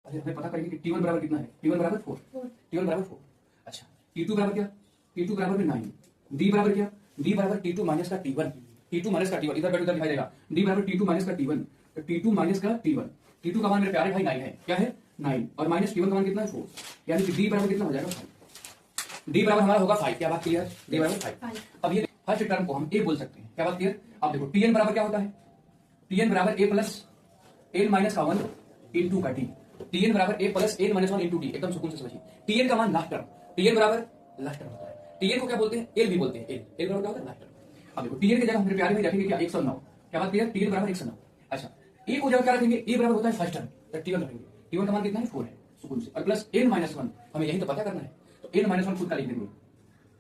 अच्छा हमें पता करेंगे कि T1 बराबर कितना है, T1 बराबर 4, T1 बराबर 4। अच्छा T2 बराबर क्या, T2 बराबर में 9, D बराबर क्या, D बराबर T2 माइनस का T1, T2 माइनस का T1, इधर बैठ उधर दिखाई देगा, D बराबर T2 माइनस का T1, तो T2 माइनस का T1, T2 का मान मेरे प्यारे भाई 9 है, क्या है 9, और माइनस T1 का मान कितना है 4, यानी कि D बराबर कितना हो जाएगा 5, D बराबर हमारा होगा 5, क्या बात क्लियर, D बराबर 5। अब ये फर्स्ट टर्म को हम A बोल सकते हैं, क्या बात क्लियर। अब देखो Tn बराबर क्या होता है, Tn बराबर A प्लस n माइनस का 1 इंटू का टी, Tn बराबर A plus n minus 1 into T, एकदम सुकून से समझिए। Tn का मान लास्ट टर्म, Tn बराबर लास्ट टर्म होता है, Tn को क्या बोलते हैं, L भी बोलते हैं, L बराबर क्या होता है लास्ट टर्म। अब देखो Tn की जगह मेरे प्यारे में रखेंगे क्या 109, क्या बात क्लियर, Tn बराबर 109। अच्छा A को जगह क्या रखेंगे, A बराबर होता है फर्स्ट टर्म, तो T1 रखेंगे, T1 का मान कितना है 4 है, सुकून से, और प्लस n माइनस 1, हमें यही तो पता करना है, तो n माइनस 1 खुद का लिख देंगे,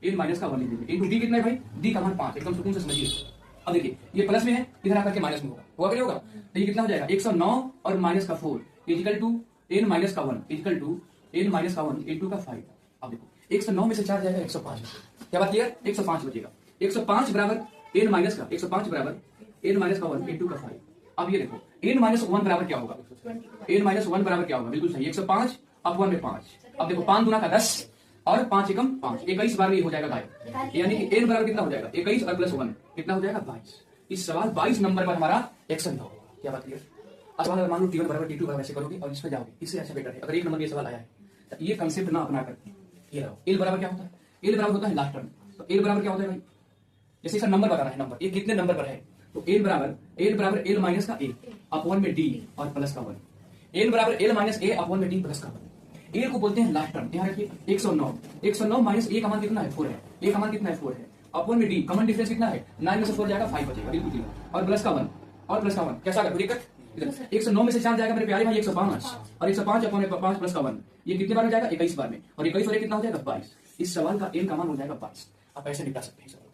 n माइनस का 1 लिख देंगे, इंटू D कितना है भाई, D का मान 5, एकदम सुकून से समझिए। अब देखिए ये प्लस में है, इधर आकर के माइनस में होगा, होगा कि नहीं होगा, तो ये कितना हो जाएगा 109 और माइनस का 4 इजिकल टू n माइनस का 1 इजिकल टू n माइनस का 1 इंटू का 5। अब देखो 109 में से 4 जाएगा 105, क्या बात क्लियर, 105 बचेगा, 105 बराबर n माइनस का, 105 बराबर n माइनस का 1 इंटू का 5। अब ये देखो n माइनस 1 बराबर क्या होगा, n माइनस 1 बराबर क्या होगा, बिल्कुल सही, 105 अब 1 में 5, अब देखो 5 दूना का 10 और 5 एकम 5, 21 बार में ये हो जाएगा गायब, यानी कि n बराबर कितना हो जाएगा 21 और प्लस 1 कितना हो जाएगा 22। इस सवाल 22 नंबर पर हमारा एक्शन होगा, क्या बात क्लियर। अब सवाल अगर मान लो T1 बराबर T2 बराबर ऐसे करोगे और इस पर जाओगे, इससे अच्छा बेटर है अगर एक नंबर ये सवाल आया है, तो ये कंसेप्ट ना अपना करके ये रहो, L बराबर क्या होता है, L बराबर होता है लास्ट टर्म, तो L बराबर क्या होता है भाई, जैसे इसका नंबर बताना है, नंबर ये कितने नंबर पर है, तो L बराबर L माइनस का A अपॉन में D और प्लस का 1, L बराबर L माइनस A अपॉन में D प्लस का 1, A को बोलते हैं लास्ट टर्म, यहाँ रखिए 109 माइनस A का मान कितना है 4 है, A का मान कितना है 4 है, अपॉन में D कॉमन डिफरेंस कितना है 9 में से 4 जाएगा 5 बचेगा, बिल्कुल ठीक, और प्लस का 1 और प्लस का 1 कैसा आएगा दिक्कत, इधर 109 में से 4 जाएगा मेरे प्यारे भाई 105, और 105 अपॉन 5 प्लस का 1 ये कितने बार में जाएगा 21 बार में, और 21 और कितना हो जाएगा 22। इस सवाल का n का मान हो जाएगा 22। आप ऐसे निपटा सकते हैं।